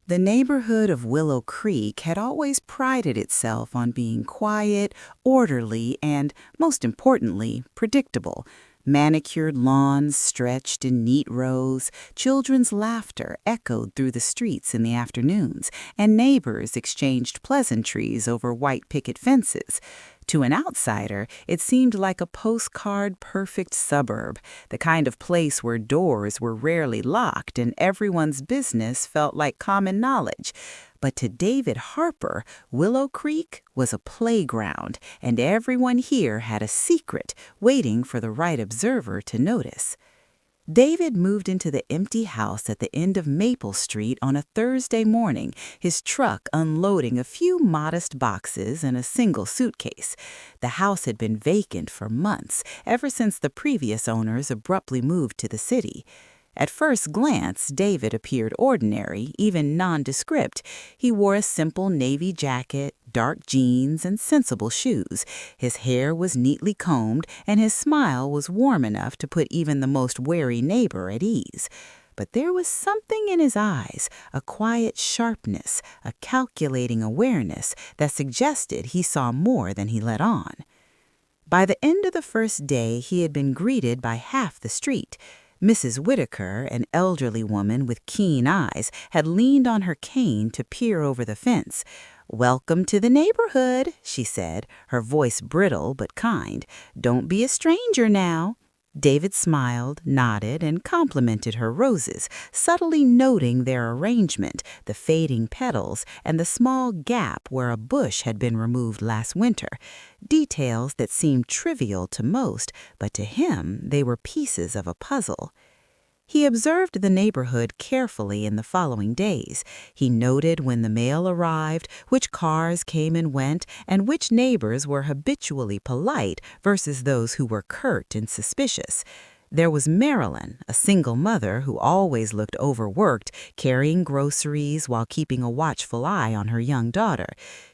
The neighborhood of Willow Creek had always prided itself on being quiet, orderly, and, most importantly, predictable. Manicured lawns stretched in neat rows, children's laughter echoed through the streets in the afternoons, and neighbors exchanged pleasantries over white picket fences. To an outsider, it seemed like a postcard-perfect suburb, the kind of place where doors were rarely locked and everyone's business felt like common knowledge. But to David Harper, Willow Creek was a playground, and everyone here had a secret waiting for the right observer to notice. David moved into the empty house at the end of Maple Street on a Thursday morning, his truck unloading a few modest boxes and a single suitcase. The house had been vacant for months, ever since the previous owners abruptly moved to the city. At first glance, David appeared ordinary, even nondescript. He wore a simple navy jacket, dark jeans, and sensible shoes. His hair was neatly combed, and his smile was warm enough to put even the most wary neighbor at ease. But there was something in his eyes, a quiet sharpness, a calculating awareness that suggested he saw more than he let on. By the end of the first day, he had been greeted by half the street. Mrs. Whitaker, an elderly woman with keen eyes, had leaned on her cane to peer over the fence. "Welcome to the neighborhood," she said, her voice brittle but kind. "Don't be a stranger now." David smiled, nodded, and complimented her roses, subtly noting their arrangement, the fading petals, and the small gap where a bush had been removed last winter. Details that seemed trivial to most, but to him they were pieces of a puzzle. He observed the neighborhood carefully in the following days. He noted when the mail arrived, which cars came and went, and which neighbors were habitually polite versus those who were curt and suspicious. There was Marilyn, a single mother who always looked overworked, carrying groceries while keeping a watchful eye on her young daughter.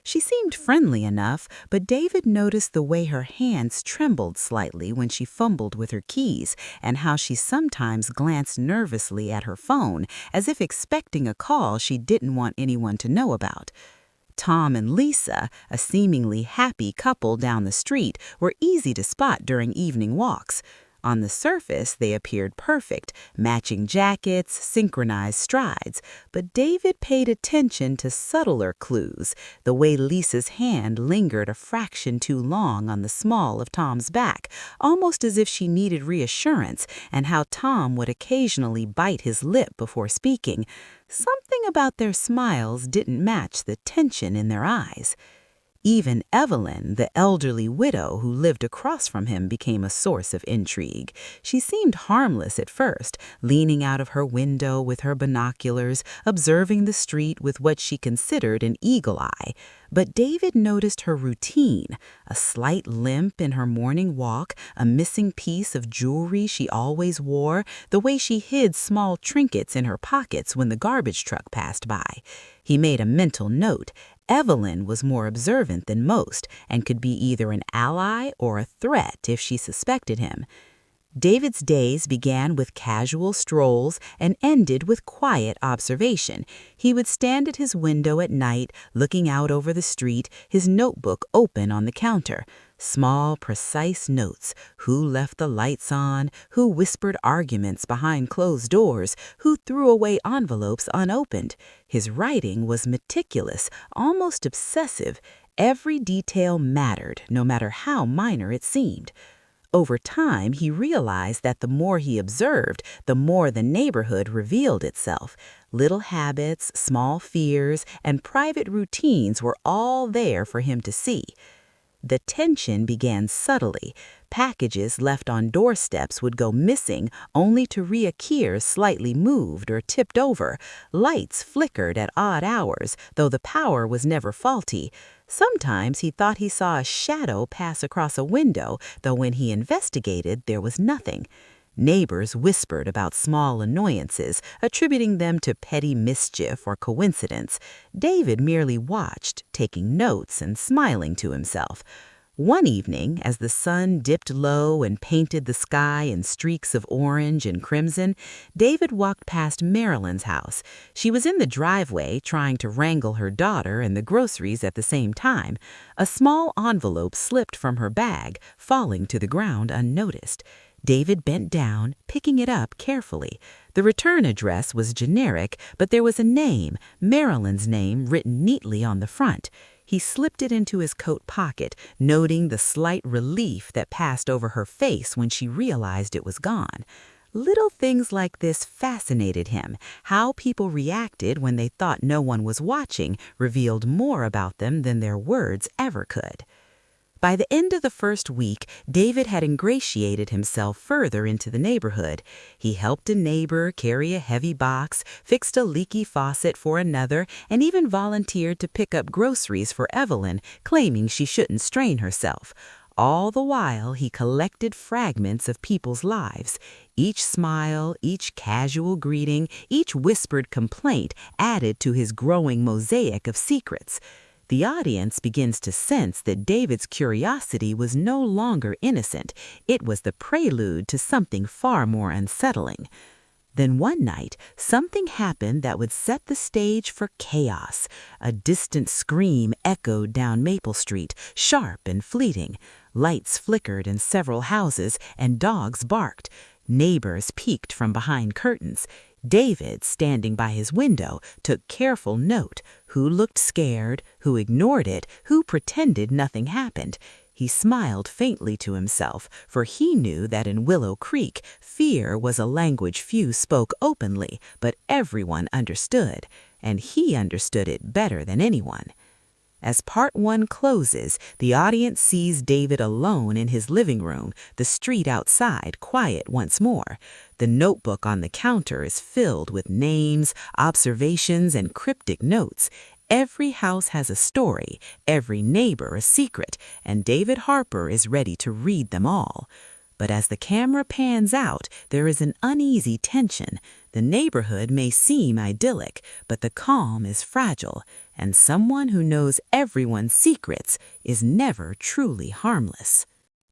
She seemed friendly enough, but David noticed the way her hands trembled slightly when she fumbled with her keys, and how she sometimes glanced nervously at her phone, as if expecting a call she didn't want anyone to know about. Tom and Lisa, a seemingly happy couple down the street, were easy to spot during evening walks. On the surface, they appeared perfect, matching jackets, synchronized strides, but David paid attention to subtler clues, the way Lisa's hand lingered a fraction too long on the small of Tom's back, almost as if she needed reassurance, and how Tom would occasionally bite his lip before speaking. Something about their smiles didn't match the tension in their eyes. Even Evelyn, the elderly widow who lived across from him, became a source of intrigue. She seemed harmless at first, leaning out of her window with her binoculars, observing the street with what she considered an eagle eye. But David noticed her routine, a slight limp in her morning walk, a missing piece of jewelry she always wore, the way she hid small trinkets in her pockets when the garbage truck passed by. He made a mental note. Evelyn was more observant than most and could be either an ally or a threat if she suspected him. David's days began with casual strolls and ended with quiet observation. He would stand at his window at night, looking out over the street, his notebook open on the counter. Small, precise notes: who left the lights on, who whispered arguments behind closed doors, who threw away envelopes unopened. His writing was meticulous, almost obsessive. Every detail mattered, no matter how minor it seemed. Over time, he realized that the more he observed, the more the neighborhood revealed itself. Little habits, small fears, and private routines were all there for him to see. The tension began subtly. Packages left on doorsteps would go missing, only to reappear slightly moved or tipped over. Lights flickered at odd hours, though the power was never faulty. Sometimes he thought he saw a shadow pass across a window, though when he investigated, there was nothing. Neighbors whispered about small annoyances, attributing them to petty mischief or coincidence. David merely watched, taking notes and smiling to himself. One evening, as the sun dipped low and painted the sky in streaks of orange and crimson, David walked past Marilyn's house. She was in the driveway trying to wrangle her daughter and the groceries at the same time. A small envelope slipped from her bag, falling to the ground unnoticed. David bent down, picking it up carefully. The return address was generic, but there was a name, Marilyn's name, written neatly on the front. He slipped it into his coat pocket, noting the slight relief that passed over her face when she realized it was gone. Little things like this fascinated him. How people reacted when they thought no one was watching revealed more about them than their words ever could. By the end of the first week, David had ingratiated himself further into the neighborhood. He helped a neighbor carry a heavy box, fixed a leaky faucet for another, and even volunteered to pick up groceries for Evelyn, claiming she shouldn't strain herself. All the while, he collected fragments of people's lives. Each smile, each casual greeting, each whispered complaint added to his growing mosaic of secrets. The audience begins to sense that David's curiosity was no longer innocent. It was the prelude to something far more unsettling. Then one night, something happened that would set the stage for chaos. A distant scream echoed down Maple Street, sharp and fleeting. Lights flickered in several houses, and dogs barked. Neighbors peeked from behind curtains. David, standing by his window, took careful note: who looked scared, who ignored it, who pretended nothing happened. He smiled faintly to himself, for he knew that in Willow Creek, fear was a language few spoke openly, but everyone understood, and he understood it better than anyone. As part one closes, the audience sees David alone in his living room, the street outside quiet once more. The notebook on the counter is filled with names, observations, and cryptic notes. Every house has a story, every neighbor a secret, and David Harper is ready to read them all. But as the camera pans out, there is an uneasy tension. The neighborhood may seem idyllic, but the calm is fragile, and someone who knows everyone's secrets is never truly harmless.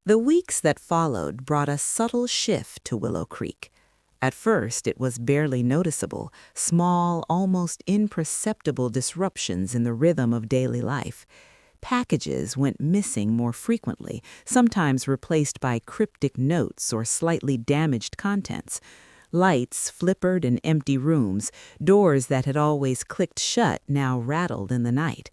The weeks that followed brought a subtle shift to Willow Creek. At first, it was barely noticeable, small, almost imperceptible disruptions in the rhythm of daily life. Packages went missing more frequently, sometimes replaced by cryptic notes or slightly damaged contents. Lights flickered in empty rooms, doors that had always clicked shut now rattled in the night.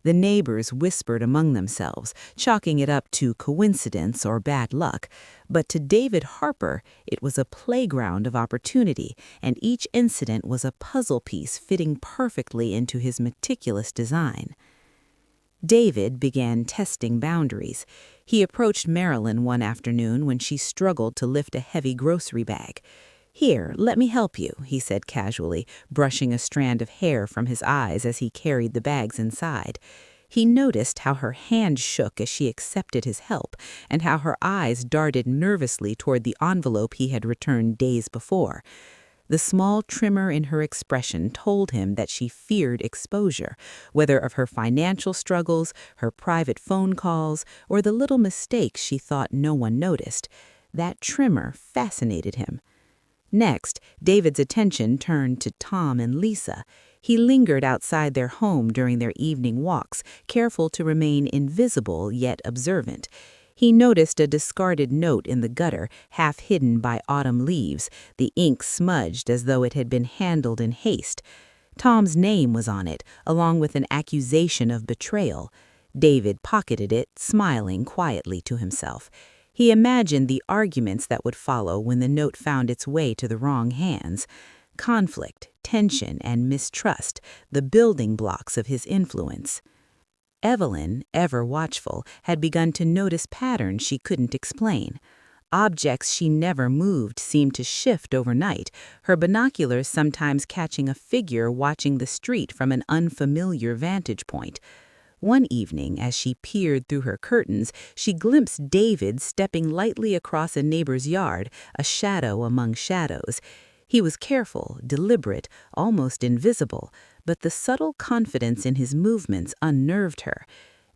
The neighbors whispered among themselves, chalking it up to coincidence or bad luck. But to David Harper, it was a playground of opportunity, and each incident was a puzzle piece fitting perfectly into his meticulous design. David began testing boundaries. He approached Marilyn one afternoon when she struggled to lift a heavy grocery bag. "Here, let me help you," he said casually, brushing a strand of hair from his eyes as he carried the bags inside. He noticed how her hand shook as she accepted his help, and how her eyes darted nervously toward the envelope he had returned days before. The small tremor in her expression told him that she feared exposure, whether of her financial struggles, her private phone calls, or the little mistakes she thought no one noticed. That tremor fascinated him. Next, David's attention turned to Tom and Lisa. He lingered outside their home during their evening walks, careful to remain invisible yet observant. He noticed a discarded note in the gutter, half hidden by autumn leaves, the ink smudged as though it had been handled in haste. Tom's name was on it, along with an accusation of betrayal. David pocketed it, smiling quietly to himself. He imagined the arguments that would follow when the note found its way to the wrong hands. Conflict, tension, and mistrust, the building blocks of his influence. Evelyn, ever watchful, had begun to notice patterns she couldn't explain. Objects she never moved seemed to shift overnight, her binoculars sometimes catching a figure watching the street from an unfamiliar vantage point. One evening, as she peered through her curtains, she glimpsed David stepping lightly across a neighbor's yard, a shadow among shadows. He was careful, deliberate, almost invisible, but the subtle confidence in his movements unnerved her.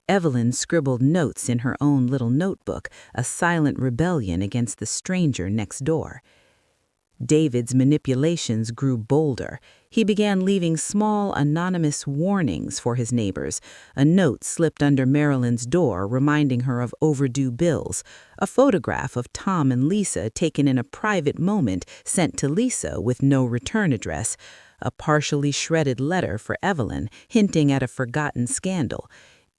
Evelyn scribbled notes in her own little notebook, a silent rebellion against the stranger next door. David's manipulations grew bolder. He began leaving small, anonymous warnings for his neighbors. A note slipped under Marilyn's door reminding her of overdue bills. A photograph of Tom and Lisa taken in a private moment sent to Lisa with no return address. A partially shredded letter for Evelyn hinting at a forgotten scandal.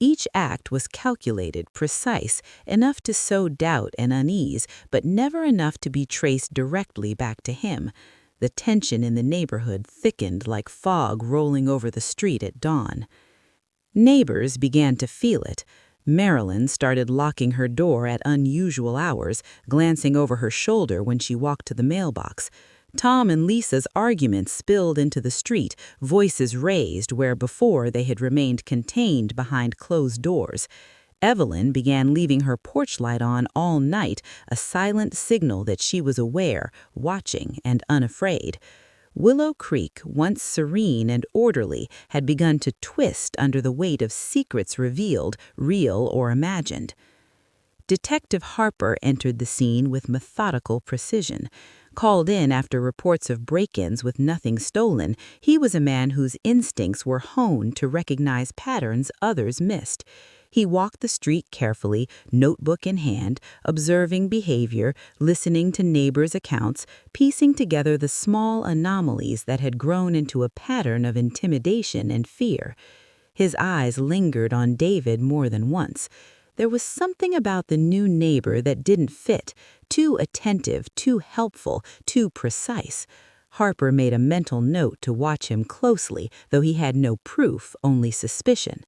Each act was calculated, precise, enough to sow doubt and unease, but never enough to be traced directly back to him. The tension in the neighborhood thickened like fog rolling over the street at dawn. Neighbors began to feel it. Marilyn started locking her door at unusual hours, glancing over her shoulder when she walked to the mailbox. Tom and Lisa's arguments spilled into the street, voices raised where before they had remained contained behind closed doors. Evelyn began leaving her porch light on all night, a silent signal that she was aware, watching, and unafraid. Willow Creek, once serene and orderly, had begun to twist under the weight of secrets revealed, real or imagined. Detective Harper entered the scene with methodical precision. Called in after reports of break-ins with nothing stolen, he was a man whose instincts were honed to recognize patterns others missed. He walked the street carefully, notebook in hand, observing behavior, listening to neighbors' accounts, piecing together the small anomalies that had grown into a pattern of intimidation and fear. His eyes lingered on David more than once. There was something about the new neighbor that didn't fit, too attentive, too helpful, too precise. Harper made a mental note to watch him closely, though he had no proof, only suspicion.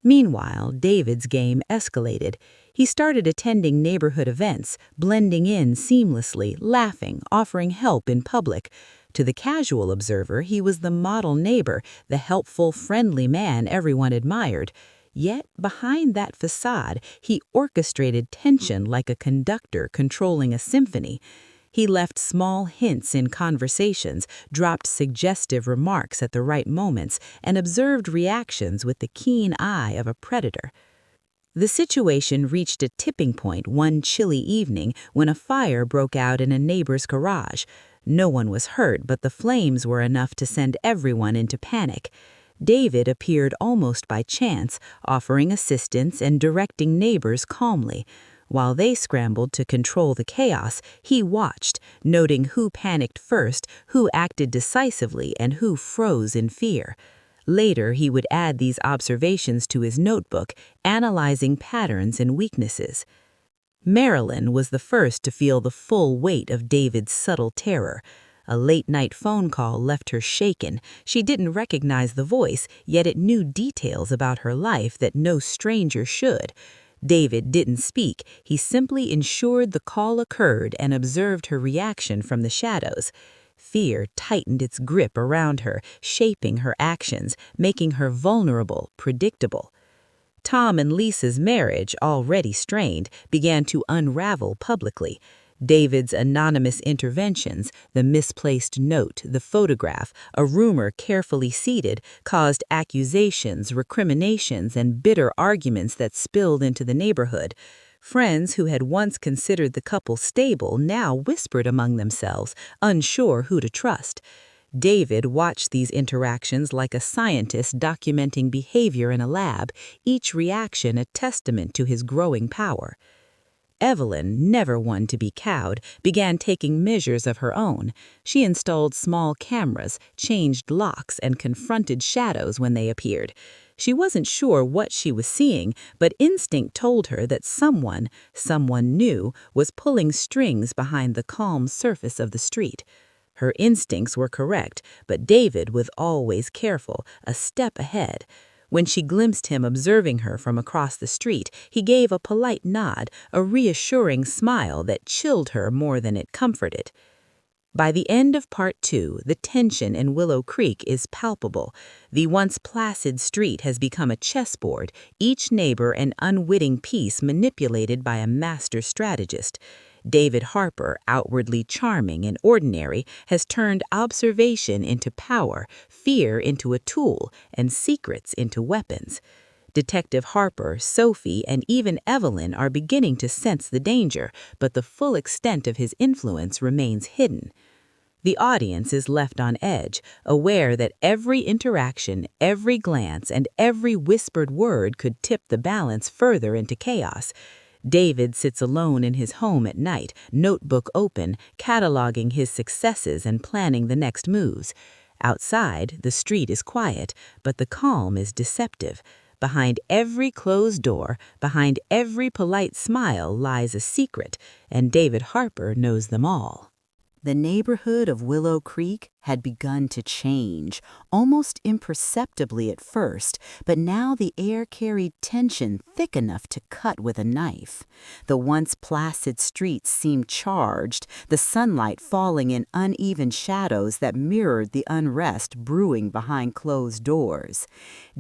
Meanwhile, David's game escalated. He started attending neighborhood events, blending in seamlessly, laughing, offering help in public. To the casual observer, he was the model neighbor, the helpful, friendly man everyone admired. Yet, behind that facade, he orchestrated tension like a conductor controlling a symphony. He left small hints in conversations, dropped suggestive remarks at the right moments, and observed reactions with the keen eye of a predator. The situation reached a tipping point one chilly evening when a fire broke out in a neighbor's garage. No one was hurt, but the flames were enough to send everyone into panic. David appeared almost by chance, offering assistance and directing neighbors calmly. While they scrambled to control the chaos, he watched, noting who panicked first, who acted decisively, and who froze in fear. Later, he would add these observations to his notebook, analyzing patterns and weaknesses. Marilyn was the first to feel the full weight of David's subtle terror. A late-night phone call left her shaken. She didn't recognize the voice, yet it knew details about her life that no stranger should. David didn't speak. He simply ensured the call occurred and observed her reaction from the shadows. Fear tightened its grip around her, shaping her actions, making her vulnerable, predictable. Tom and Lisa's marriage, already strained, began to unravel publicly. David's anonymous interventions, the misplaced note, the photograph, a rumor carefully seeded, caused accusations, recriminations, and bitter arguments that spilled into the neighborhood. Friends who had once considered the couple stable now whispered among themselves, unsure who to trust. David watched these interactions like a scientist documenting behavior in a lab, each reaction a testament to his growing power. Evelyn, never one to be cowed, began taking measures of her own. She installed small cameras, changed locks, and confronted shadows when they appeared. She wasn't sure what she was seeing, but instinct told her that someone new, was pulling strings behind the calm surface of the street. Her instincts were correct, but David was always careful, a step ahead. When she glimpsed him observing her from across the street, he gave a polite nod, a reassuring smile that chilled her more than it comforted. By the end of Part 2, the tension in Willow Creek is palpable. The once placid street has become a chessboard, each neighbor an unwitting piece manipulated by a master strategist. David Harper, outwardly charming and ordinary, has turned observation into power, fear into a tool, and secrets into weapons. Detective Harper, Sophie, and even Evelyn are beginning to sense the danger, but the full extent of his influence remains hidden. The audience is left on edge, aware that every interaction, every glance, and every whispered word could tip the balance further into chaos. David sits alone in his home at night, notebook open, cataloging his successes and planning the next moves. Outside, the street is quiet, but the calm is deceptive. Behind every closed door, behind every polite smile lies a secret, and David Harper knows them all. The neighborhood of Willow Creek had begun to change, almost imperceptibly at first, but now the air carried tension thick enough to cut with a knife. The once placid streets seemed charged, the sunlight falling in uneven shadows that mirrored the unrest brewing behind closed doors.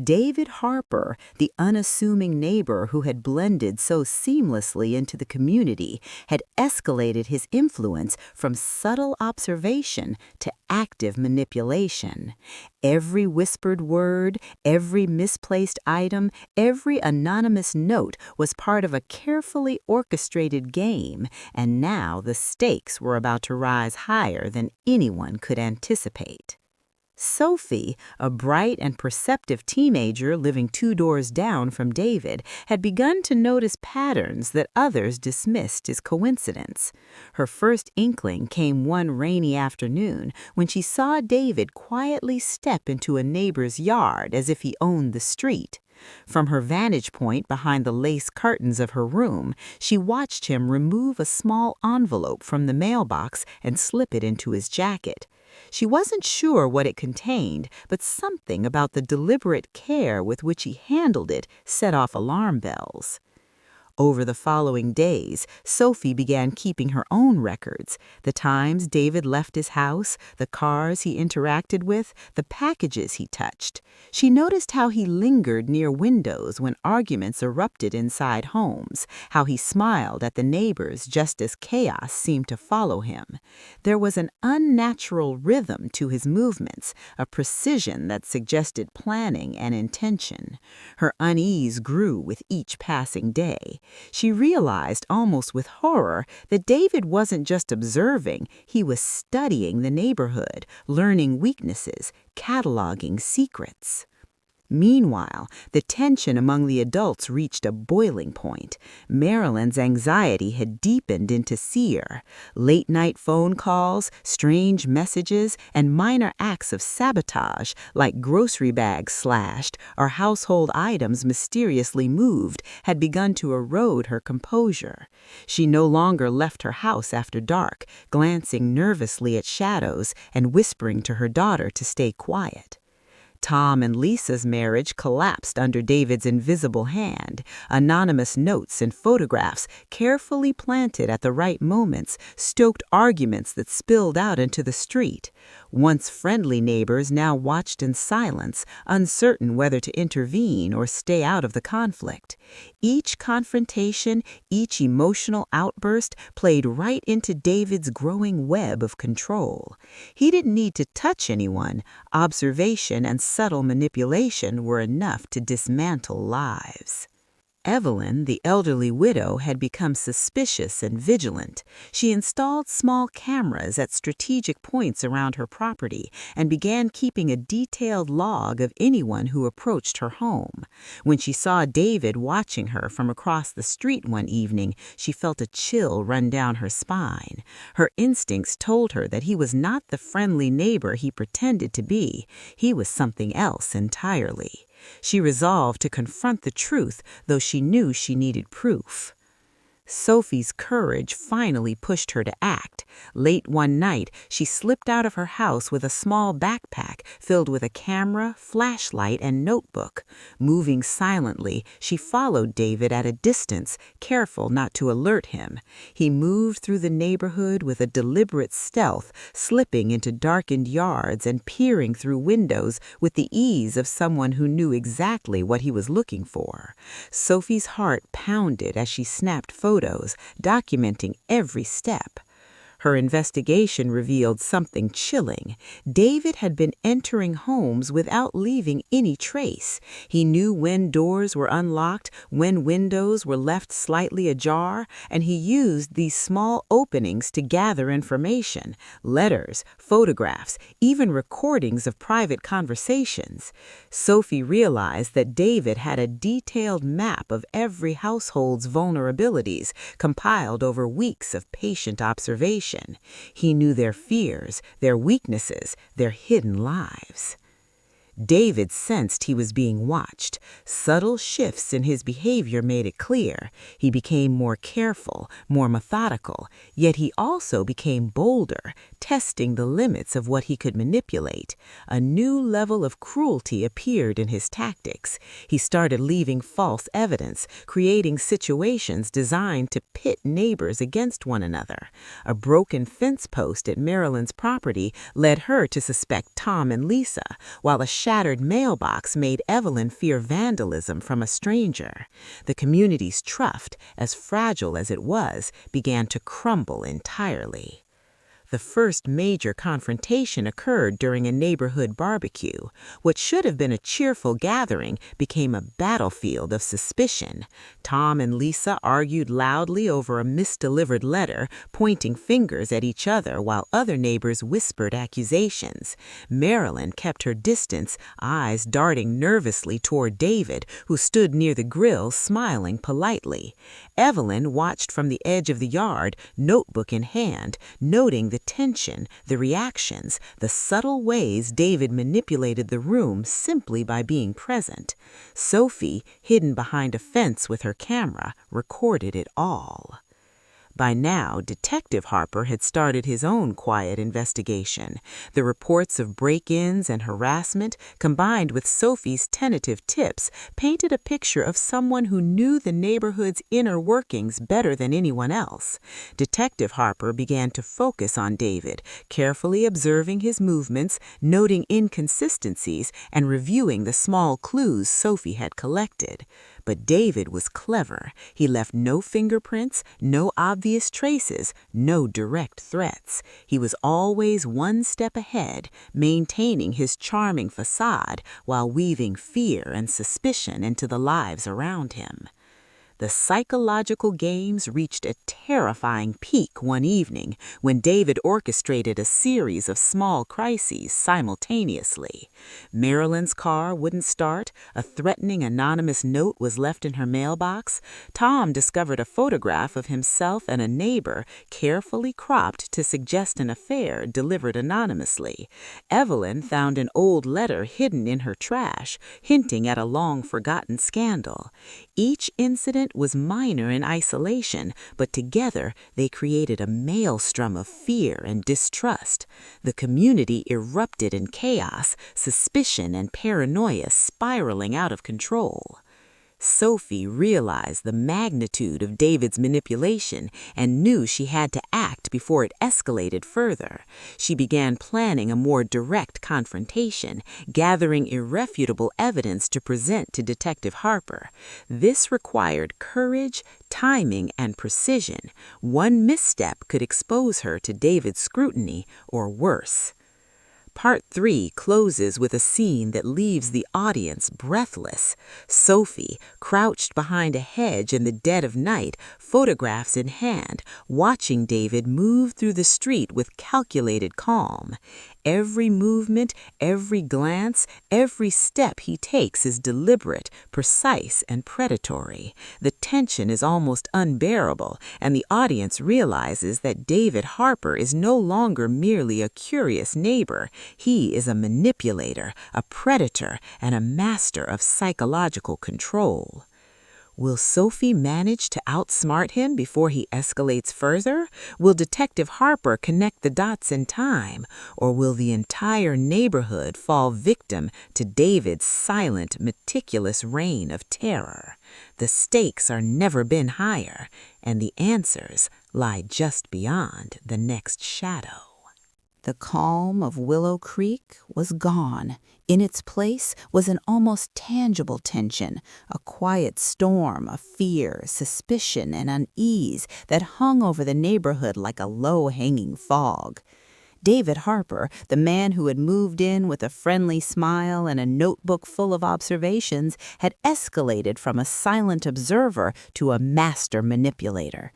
David Harper, the unassuming neighbor who had blended so seamlessly into the community, had escalated his influence from subtle observation to active manipulation. Every whispered word, every misplaced item, every anonymous note was part of a carefully orchestrated game, and now the stakes were about to rise higher than anyone could anticipate. Sophie, a bright and perceptive teenager living 2 doors down from David, had begun to notice patterns that others dismissed as coincidence. Her first inkling came one rainy afternoon when she saw David quietly step into a neighbor's yard as if he owned the street. From her vantage point behind the lace curtains of her room, she watched him remove a small envelope from the mailbox and slip it into his jacket. She wasn't sure what it contained, but something about the deliberate care with which he handled it set off alarm bells. Over the following days, Sophie began keeping her own records, the times David left his house, the cars he interacted with, the packages he touched. She noticed how he lingered near windows when arguments erupted inside homes, how he smiled at the neighbors just as chaos seemed to follow him. There was an unnatural rhythm to his movements, a precision that suggested planning and intention. Her unease grew with each passing day. She realized almost with horror that David wasn't just observing, he was studying the neighborhood, learning weaknesses, cataloging secrets. Meanwhile, the tension among the adults reached a boiling point. Marilyn's anxiety had deepened into sear. Late-night phone calls, strange messages, and minor acts of sabotage, like grocery bags slashed or household items mysteriously moved, had begun to erode her composure. She no longer left her house after dark, glancing nervously at shadows and whispering to her daughter to stay quiet. Tom and Lisa's marriage collapsed under David's invisible hand. Anonymous notes and photographs, carefully planted at the right moments, stoked arguments that spilled out into the street. Once friendly neighbors now watched in silence, uncertain whether to intervene or stay out of the conflict. Each confrontation, each emotional outburst played right into David's growing web of control. He didn't need to touch anyone. Observation and subtle manipulation were enough to dismantle lives. Evelyn, the elderly widow, had become suspicious and vigilant. She installed small cameras at strategic points around her property and began keeping a detailed log of anyone who approached her home. When she saw David watching her from across the street one evening, she felt a chill run down her spine. Her instincts told her that he was not the friendly neighbor he pretended to be. He was something else entirely. She resolved to confront the truth, though she knew she needed proof. Sophie's courage finally pushed her to act. Late one night, she slipped out of her house with a small backpack filled with a camera, flashlight, and notebook. Moving silently, she followed David at a distance, careful not to alert him. He moved through the neighborhood with a deliberate stealth, slipping into darkened yards and peering through windows with the ease of someone who knew exactly what he was looking for. Sophie's heart pounded as she snapped photos, documenting every step. Her investigation revealed something chilling. David had been entering homes without leaving any trace. He knew when doors were unlocked, when windows were left slightly ajar, and he used these small openings to gather information: letters, photographs, even recordings of private conversations. Sophie realized that David had a detailed map of every household's vulnerabilities, compiled over weeks of patient observation. He knew their fears, their weaknesses, their hidden lives. David sensed he was being watched. Subtle shifts in his behavior made it clear. He became more careful, more methodical, yet he also became bolder, testing the limits of what he could manipulate. A new level of cruelty appeared in his tactics. He started leaving false evidence, creating situations designed to pit neighbors against one another. A broken fence post at Marilyn's property led her to suspect Tom and Lisa, while a shattered mailbox made Evelyn fear vandalism from a stranger. The community's trust, as fragile as it was, began to crumble entirely. The first major confrontation occurred during a neighborhood barbecue. What should have been a cheerful gathering became a battlefield of suspicion. Tom and Lisa argued loudly over a misdelivered letter, pointing fingers at each other while other neighbors whispered accusations. Marilyn kept her distance, eyes darting nervously toward David, who stood near the grill smiling politely. Evelyn watched from the edge of the yard, notebook in hand, noting the tension, the reactions, the subtle ways David manipulated the room simply by being present. Sophie, hidden behind a fence with her camera, recorded it all. By now, Detective Harper had started his own quiet investigation. The reports of break-ins and harassment, combined with Sophie's tentative tips, painted a picture of someone who knew the neighborhood's inner workings better than anyone else. Detective Harper began to focus on David, carefully observing his movements, noting inconsistencies, and reviewing the small clues Sophie had collected. But David was clever. He left no fingerprints, no obvious traces, no direct threats. He was always one step ahead, maintaining his charming facade while weaving fear and suspicion into the lives around him. The psychological games reached a terrifying peak one evening when David orchestrated a series of small crises simultaneously. Marilyn's car wouldn't start, a threatening anonymous note was left in her mailbox. Tom discovered a photograph of himself and a neighbor, carefully cropped to suggest an affair delivered anonymously. Evelyn found an old letter hidden in her trash, hinting at a long-forgotten scandal. Each incident was minor in isolation, but together they created a maelstrom of fear and distrust. The community erupted in chaos, suspicion and paranoia spiraling out of control. Sophie realized the magnitude of David's manipulation and knew she had to act before it escalated further. She began planning a more direct confrontation, gathering irrefutable evidence to present to Detective Harper. This required courage, timing, and precision. One misstep could expose her to David's scrutiny, or worse. Part 3 closes with a scene that leaves the audience breathless. Sophie, crouched behind a hedge in the dead of night, photographs in hand, watching David move through the street with calculated calm. Every movement, every glance, every step he takes is deliberate, precise, and predatory. The tension is almost unbearable, and the audience realizes that David Harper is no longer merely a curious neighbor. He is a manipulator, a predator, and a master of psychological control. Will Sophie manage to outsmart him before he escalates further? Will Detective Harper connect the dots in time? Or will the entire neighborhood fall victim to David's silent, meticulous reign of terror? The stakes are never been higher, and the answers lie just beyond the next shadow. The calm of Willow Creek was gone. In its place was an almost tangible tension, a quiet storm of fear, suspicion, and unease that hung over the neighborhood like a low-hanging fog. David Harper, the man who had moved in with a friendly smile and a notebook full of observations, had escalated from a silent observer to a master manipulator.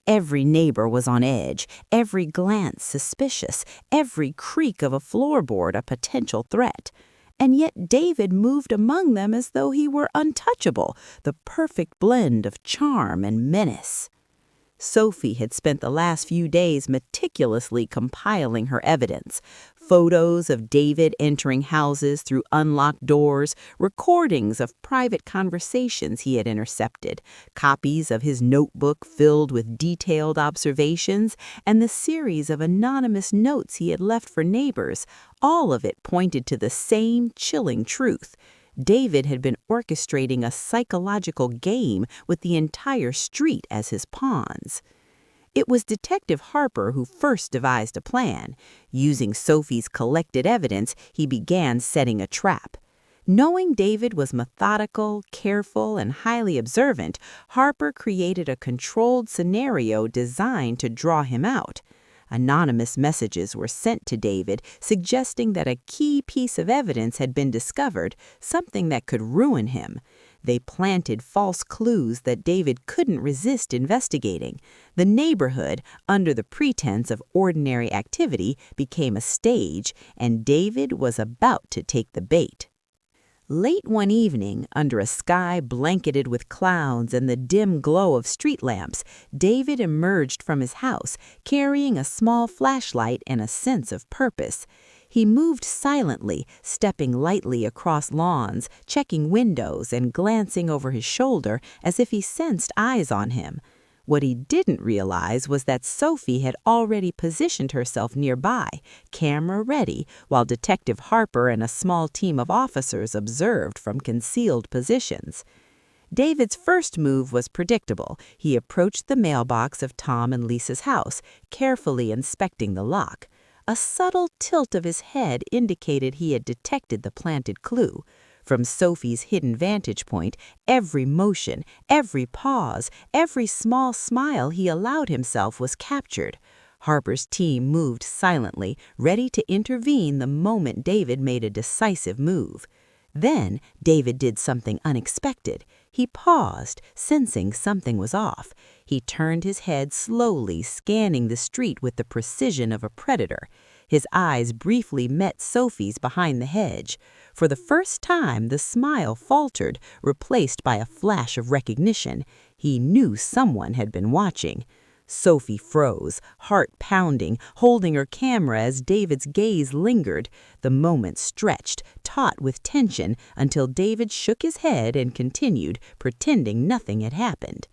Every neighbor was on edge, every glance suspicious, every creak of a floorboard a potential threat. And yet David moved among them as though he were untouchable, the perfect blend of charm and menace. Sophie had spent the last few days meticulously compiling her evidence. Photos of David entering houses through unlocked doors, recordings of private conversations he had intercepted, copies of his notebook filled with detailed observations, and the series of anonymous notes he had left for neighbors. All of it pointed to the same chilling truth. David had been orchestrating a psychological game with the entire street as his pawns. It was Detective Harper who first devised a plan. Using Sophie's collected evidence, he began setting a trap. Knowing David was methodical, careful, and highly observant, Harper created a controlled scenario designed to draw him out. Anonymous messages were sent to David suggesting that a key piece of evidence had been discovered, something that could ruin him. They planted false clues that David couldn't resist investigating. The neighborhood, under the pretense of ordinary activity, became a stage, and David was about to take the bait. Late one evening, under a sky blanketed with clouds and the dim glow of street lamps, David emerged from his house, carrying a small flashlight and a sense of purpose. He moved silently, stepping lightly across lawns, checking windows and glancing over his shoulder as if he sensed eyes on him. What he didn't realize was that Sophie had already positioned herself nearby, camera ready, while Detective Harper and a small team of officers observed from concealed positions. David's first move was predictable. He approached the mailbox of Tom and Lisa's house, carefully inspecting the lock. A subtle tilt of his head indicated he had detected the planted clue. From Sophie's hidden vantage point, every motion, every pause, every small smile he allowed himself was captured. Harper's team moved silently, ready to intervene the moment David made a decisive move. Then David did something unexpected. He paused, sensing something was off. He turned his head slowly, scanning the street with the precision of a predator. His eyes briefly met Sophie's behind the hedge. For the first time, the smile faltered, replaced by a flash of recognition. He knew someone had been watching. Sophie froze, heart pounding, holding her camera as David's gaze lingered. The moment stretched, taut with tension, until David shook his head and continued, pretending nothing had happened.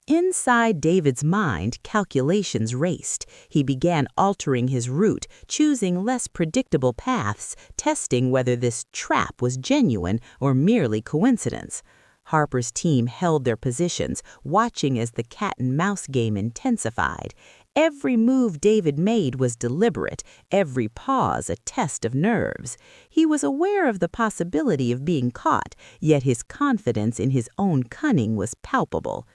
Inside David's mind, calculations raced. He began altering his route, choosing less predictable paths, testing whether this trap was genuine or merely coincidence. Harper's team held their positions, watching as the cat-and-mouse game intensified. Every move David made was deliberate, every pause a test of nerves. He was aware of the possibility of being caught, yet his confidence in his own cunning was palpable.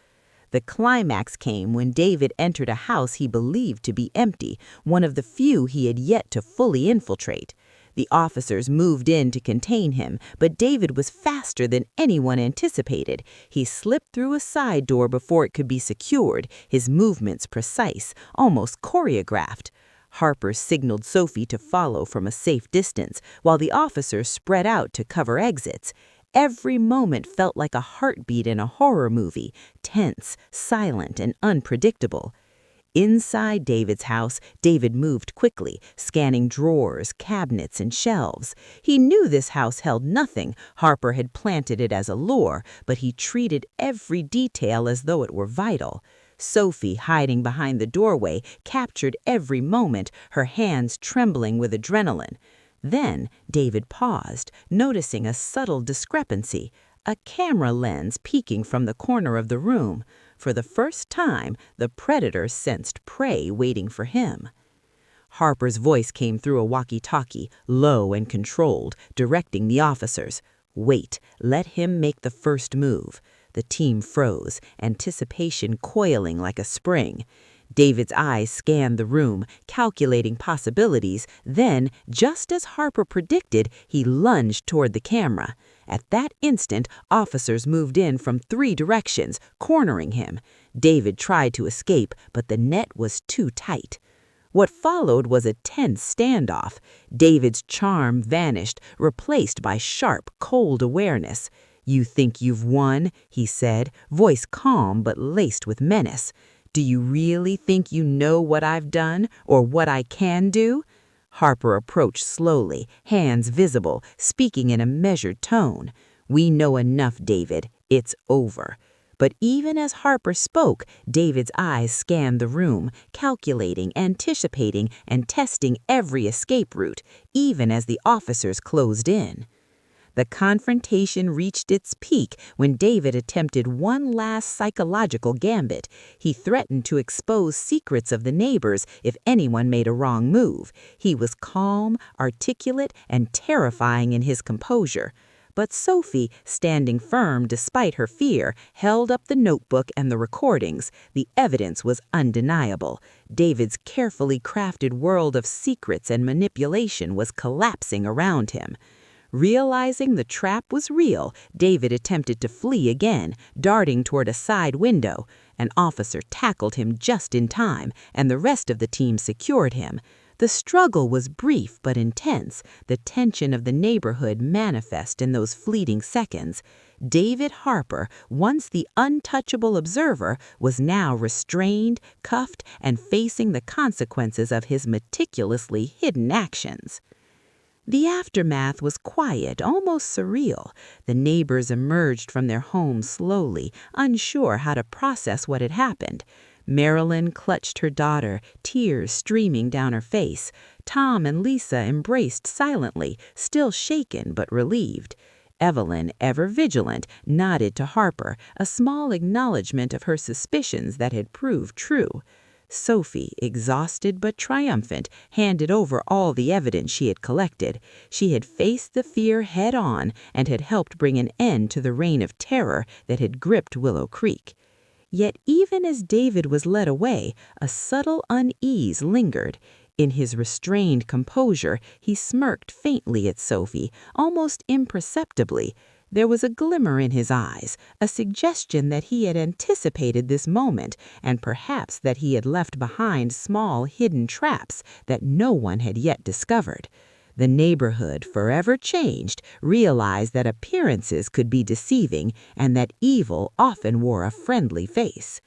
The climax came when David entered a house he believed to be empty, one of the few he had yet to fully infiltrate. The officers moved in to contain him, but David was faster than anyone anticipated. He slipped through a side door before it could be secured, his movements precise, almost choreographed. Harper signaled Sophie to follow from a safe distance, while the officers spread out to cover exits. Every moment felt like a heartbeat in a horror movie, tense, silent, and unpredictable. Inside David's house, David moved quickly, scanning drawers, cabinets, and shelves. He knew this house held nothing. Harper had planted it as a lure, but he treated every detail as though it were vital. Sophie, hiding behind the doorway, captured every moment, her hands trembling with adrenaline. Then David paused, noticing a subtle discrepancy, a camera lens peeking from the corner of the room. For the first time, the predator sensed prey waiting for him. Harper's voice came through a walkie-talkie, low and controlled, directing the officers. "Wait, let him make the first move." The team froze, anticipation coiling like a spring. David's eyes scanned the room, calculating possibilities. Then, just as Harper predicted, he lunged toward the camera. At that instant, officers moved in from 3 directions, cornering him. David tried to escape, but the net was too tight. What followed was a tense standoff. David's charm vanished, replaced by sharp, cold awareness. "You think you've won?" he said, voice calm but laced with menace. "Do you really think you know what I've done, or what I can do?" Harper approached slowly, hands visible, speaking in a measured tone. "We know enough, David. It's over." But even as Harper spoke, David's eyes scanned the room, calculating, anticipating, and testing every escape route, even as the officers closed in. The confrontation reached its peak when David attempted one last psychological gambit. He threatened to expose secrets of the neighbors if anyone made a wrong move. He was calm, articulate, and terrifying in his composure. But Sophie, standing firm despite her fear, held up the notebook and the recordings. The evidence was undeniable. David's carefully crafted world of secrets and manipulation was collapsing around him. Realizing the trap was real, David attempted to flee again, darting toward a side window. An officer tackled him just in time, and the rest of the team secured him. The struggle was brief but intense, the tension of the neighborhood manifest in those fleeting seconds. David Harper, once the untouchable observer, was now restrained, cuffed, and facing the consequences of his meticulously hidden actions. The aftermath was quiet, almost surreal. The neighbors emerged from their homes slowly, unsure how to process what had happened. Marilyn clutched her daughter, tears streaming down her face. Tom and Lisa embraced silently, still shaken but relieved. Evelyn, ever vigilant, nodded to Harper, a small acknowledgement of her suspicions that had proved true. Sophie, exhausted but triumphant, handed over all the evidence she had collected. She had faced the fear head-on and had helped bring an end to the reign of terror that had gripped Willow Creek. Yet even as David was led away, a subtle unease lingered. In his restrained composure, he smirked faintly at Sophie, almost imperceptibly. There was a glimmer in his eyes, a suggestion that he had anticipated this moment, and perhaps that he had left behind small hidden traps that no one had yet discovered. The neighborhood, forever changed, realized that appearances could be deceiving and that evil often wore a friendly face.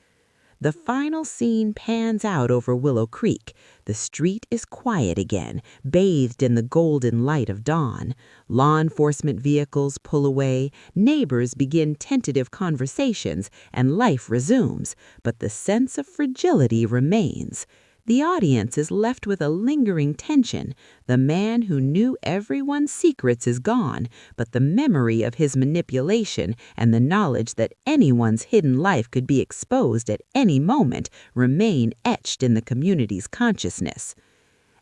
The final scene pans out over Willow Creek. The street is quiet again, bathed in the golden light of dawn. Law enforcement vehicles pull away, neighbors begin tentative conversations, and life resumes, but the sense of fragility remains. The audience is left with a lingering tension. The man who knew everyone's secrets is gone, but the memory of his manipulation and the knowledge that anyone's hidden life could be exposed at any moment remain etched in the community's consciousness.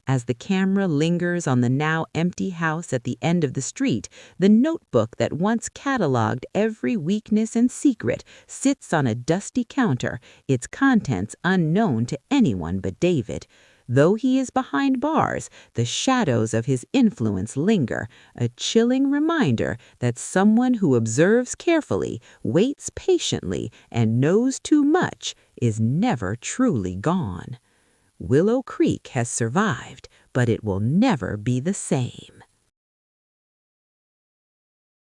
As the camera lingers on the now empty house at the end of the street, the notebook that once cataloged every weakness and secret sits on a dusty counter, its contents unknown to anyone but David. Though he is behind bars, the shadows of his influence linger, a chilling reminder that someone who observes carefully, waits patiently, and knows too much is never truly gone. Willow Creek has survived, but it will never be the same.